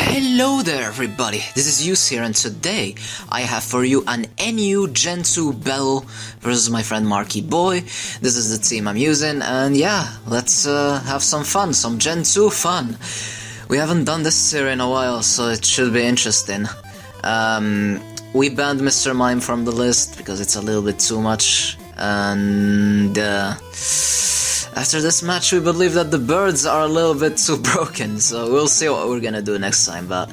Hello there everybody, this is Yus here, and today I have for you an NU Gen 2 battle versus my friend Markyboy. This is the team I'm using, and yeah, let's have some fun, some Gen 2 fun. We haven't done this series in a while, so it should be interesting. We banned Mr. Mime from the list because it's a little bit too much, and after this match we believe that the birds are a little bit too broken, so we'll see what we're gonna do next time. But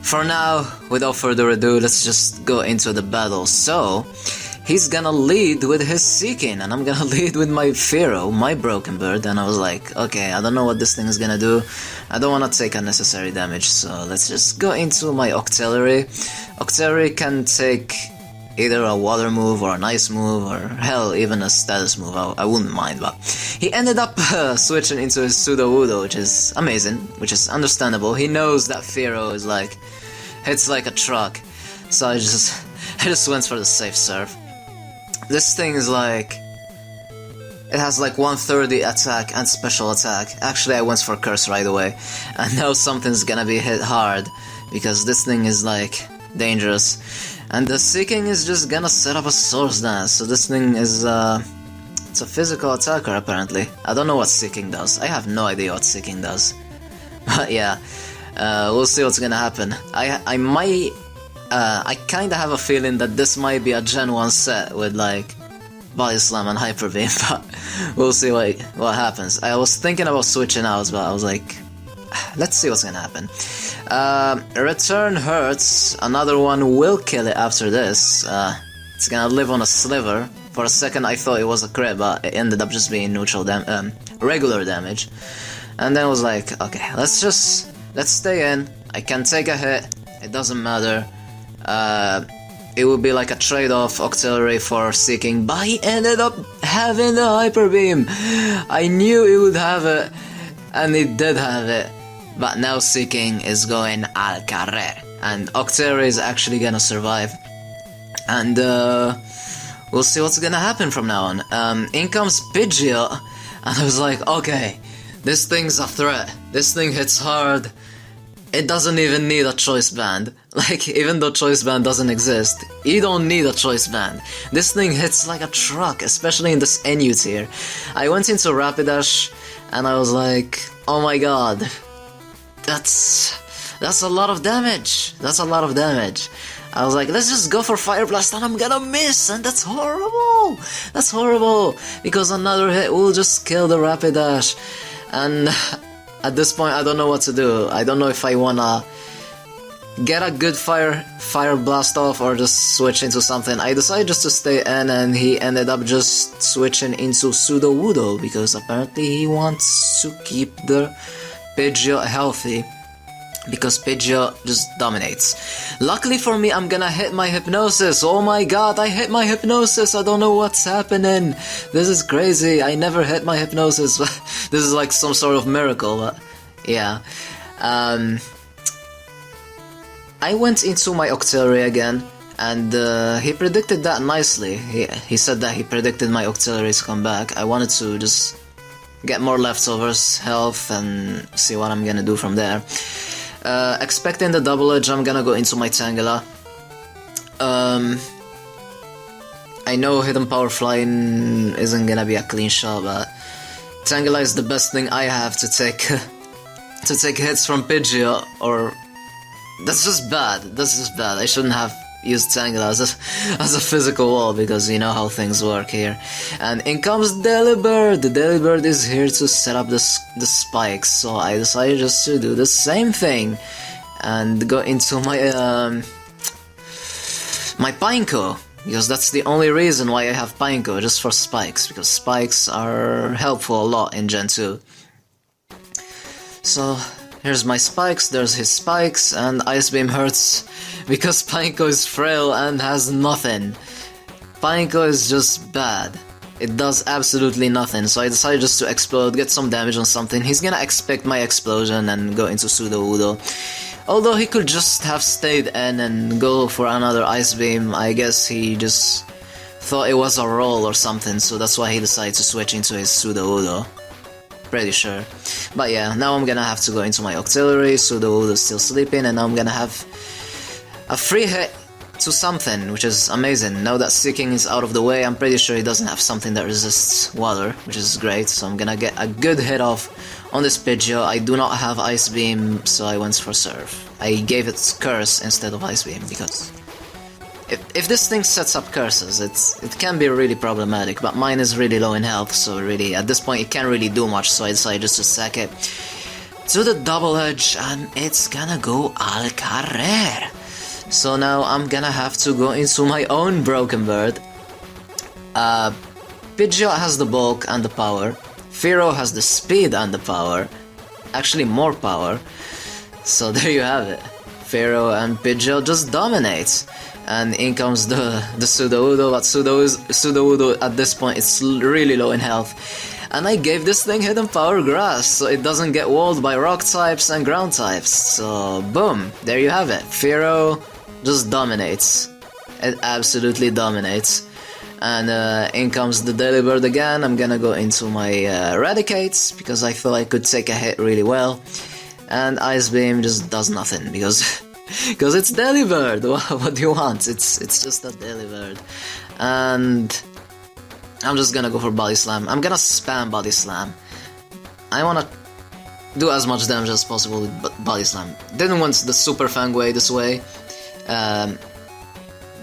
for now, without further ado, let's just go into the battle. So he's gonna lead with his Seeking, and I'm gonna lead with my Pharaoh, my broken bird. And I was like, okay, I don't know what this thing is gonna do. I don't wanna take unnecessary damage, so let's just go into my Octillery. Octillery can take either a water move or an ice move, or hell, even a status move. I wouldn't mind, but he ended up switching into his Pseudo-Wudo, which is amazing, which is understandable. He knows that Pharaoh is like, hits like a truck, so I just went for the safe serve. This thing is like, it has like 130 attack and special attack. Actually, I went for Curse right away. I know something's gonna be hit hard, because this thing is like dangerous. And the Seeking is just gonna set up a Source Dance, so this thing is it's a physical attacker apparently. I don't know what Seeking does, I have no idea what Seeking does. But yeah, we'll see what's gonna happen. I kinda have a feeling that this might be a Gen 1 set with like Body Slam and Hyper Beam, but we'll see what happens. I was thinking about switching out, but I was like, let's see what's gonna happen. Return hurts, another one will kill it after this. It's gonna live on a sliver. For a second I thought it was a crit, but it ended up just being regular damage. And then I was like, okay, let's stay in. I can take a hit, it doesn't matter. It would be like a trade-off Octillery for Seeking, but he ended up having the Hyper Beam. I knew he would have it, and he did have it. But now Seeking is going al carrer, and Octillery is actually gonna survive. And we'll see what's gonna happen from now on. In comes Pidgeot, and I was like, okay, this thing's a threat. This thing hits hard. It doesn't even need a choice band. Like, even though choice band doesn't exist, you don't need a choice band. This thing hits like a truck, especially in this NU tier. I went into Rapidash, and I was like, oh my god. That's a lot of damage. That's a lot of damage. I was like, let's just go for Fire Blast, and I'm gonna miss, and that's horrible. That's horrible, because another hit will just kill the Rapidash. And at this point, I don't know what to do. I don't know if I wanna get a good Fire Blast off or just switch into something. I decided just to stay in, and he ended up just switching into Pseudo-Wudo, because apparently he wants to keep the Pidgeot healthy, because Pidgeot just dominates. Luckily for me, I'm gonna hit my Hypnosis. Oh my god, I hit my Hypnosis. I don't know what's happening. This is crazy. I never hit my Hypnosis. This is like some sort of miracle, but yeah. I went into my Octillery again, and he predicted that nicely. He said that he predicted my Octillery to come back. I wanted to just get more leftovers, health, and see what I'm gonna do from there. Expecting the double edge, I'm gonna go into my Tangela. I know Hidden Power Flying isn't gonna be a clean shot, but Tangela is the best thing I have to take to take hits from Pidgeot, or that's just bad. That's just bad. I shouldn't have used Tangela as a physical wall, because you know how things work here. And in comes Delibird. The Delibird is here to set up the spikes, so I decided just to do the same thing and go into my my Pineco, because that's the only reason why I have Pineco, just for spikes, because spikes are helpful a lot in Gen 2. So here's my spikes, there's his spikes, and Ice Beam hurts because Pineco is frail and has nothing. Pineco is just bad. It does absolutely nothing, so I decided just to explode, get some damage on something. He's gonna expect my explosion and go into Pseudo-Wudo. Although he could just have stayed in and go for another Ice Beam. I guess he just thought it was a roll or something, so that's why he decided to switch into his Pseudo-Wudo. pretty sure. But yeah, now I'm gonna have to go into my auxiliary. Pseudo is still sleeping, and now I'm gonna have a free hit to something, which is amazing. Now that Seeking is out of the way, I'm pretty sure he doesn't have something that resists water, which is great, so I'm gonna get a good hit off on this Pidgeot. I do not have Ice Beam, so I went for Surf. I gave it Curse instead of Ice Beam, because if this thing sets up curses, it can be really problematic, but mine is really low in health, so really, at this point, it can't really do much, so I decided just to sack it to the Double Edge, and it's gonna go al carrer. So now I'm gonna have to go into my own Broken Bird. Pidgeot has the bulk and the power. Fearow has the speed and the power. Actually, more power. So there you have it. Fearow and Pidgeot just dominate. And in comes the Sudowoodo, but Sudowoodo at this point is really low in health. And I gave this thing Hidden Power Grass, so it doesn't get walled by Rock types and Ground types. So boom, there you have it. Fearow just dominates. It absolutely dominates. And in comes the Delibird again. I'm gonna go into my Eradicates, because I feel I could take a hit really well. And Ice Beam just does nothing, because it's Delibird. What do you want? It's just a Delibird. And I'm just gonna go for Body Slam. I'm gonna spam Body Slam. I wanna do as much damage as possible with Body Slam. Didn't want the Super Fang way this way,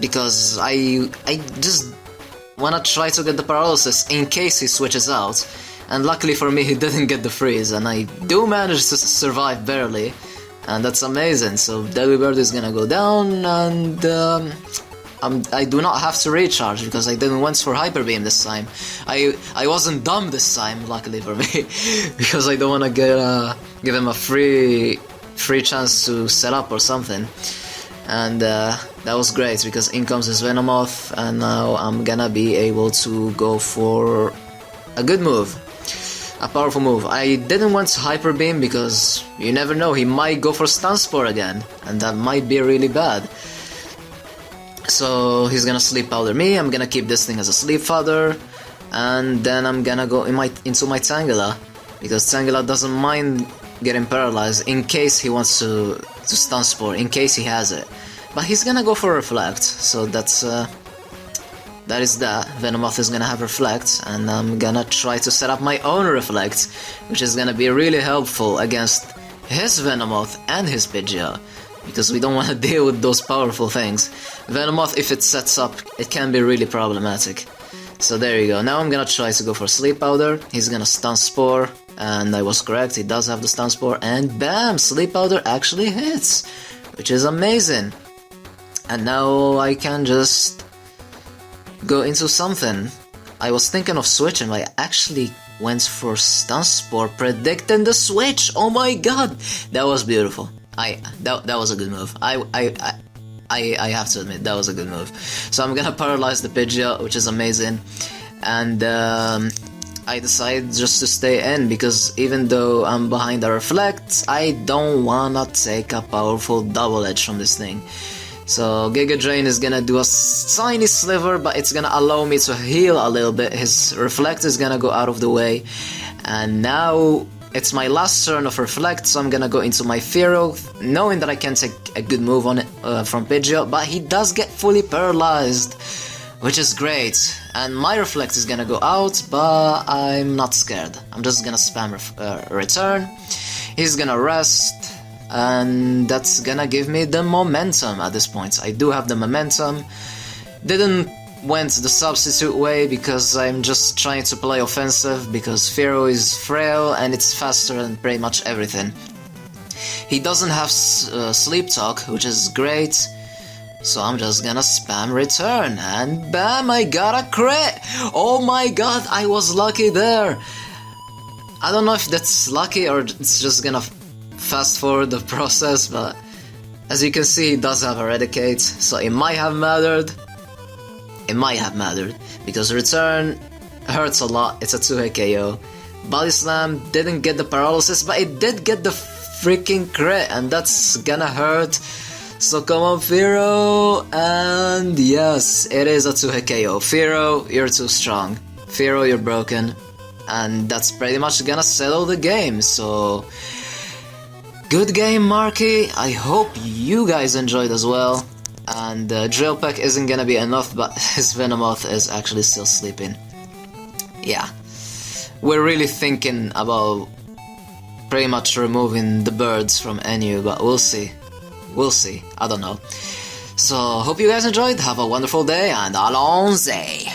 because I just wanna try to get the Paralysis in case he switches out. And luckily for me, he didn't get the freeze, and I do manage to survive barely, and that's amazing. So Delibird is gonna go down, and I do not have to recharge because I didn't went for Hyper Beam this time. I wasn't dumb this time, luckily for me, because I don't wanna give him a free chance to set up or something. And that was great, because in comes his Venomoth, and now I'm gonna be able to go for a good move. A powerful move. I didn't want to Hyper Beam because you never know, he might go for Stun Spore again, and that might be really bad. So he's gonna Sleep Powder me, I'm gonna keep this thing as a Sleep Powder, and then I'm gonna go into my Tangela, because Tangela doesn't mind getting paralyzed in case he wants to Stun Spore, in case he has it. But he's gonna go for Reflect, so that is that. Venomoth is gonna have Reflect, and I'm gonna try to set up my own Reflect, which is gonna be really helpful against his Venomoth and his Pidgeot, because we don't want to deal with those powerful things. Venomoth, if it sets up, it can be really problematic. So there you go. Now I'm gonna try to go for Sleep Powder. He's gonna Stun Spore, and I was correct, he does have the Stun Spore, and bam! Sleep Powder actually hits, which is amazing. And now I can just go into something. I was thinking of switching, but I actually went for Stun Spore, predicting the switch. Oh my god, that was beautiful. That was a good move. I have to admit, that was a good move. So I'm gonna paralyze the Pidgeot, which is amazing, and I decide just to stay in, because even though I'm behind the Reflect, I don't wanna take a powerful Double Edge from this thing. So Giga Drain is gonna do a tiny sliver, but it's gonna allow me to heal a little bit. His Reflect is gonna go out of the way, and now it's my last turn of Reflect, so I'm gonna go into my Fearow, knowing that I can take a good move on it from Pidgeot, but he does get fully paralyzed, which is great. And my Reflect is gonna go out, but I'm not scared. I'm just gonna spam Return. He's gonna rest, and that's gonna give me the momentum at this point. I do have the momentum. Didn't went the substitute way because I'm just trying to play offensive, because Fearow is frail and it's faster than pretty much everything. He doesn't have Sleep Talk, which is great, so I'm just gonna spam Return, and bam, I got a crit! Oh my god, I was lucky there! I don't know if that's lucky or it's just gonna fast forward the process, but as you can see, he does have Eradicate, so it might have mattered. It might have mattered, because Return hurts a lot, it's a 2-hit KO. Body Slam didn't get the paralysis, but it did get the freaking crit, and that's gonna hurt. So come on, Fearow, and yes, it is a 2-hit KO. Fearow, you're too strong. Fearow, you're broken. and that's pretty much gonna settle the game. So good game, Marky. I hope you guys enjoyed as well. And Drill Peck isn't gonna be enough, but his Venomoth is actually still sleeping. Yeah, we're really thinking about pretty much removing the birds from NU, but we'll see. We'll see. I don't know. So, hope you guys enjoyed. Have a wonderful day, and allons-y!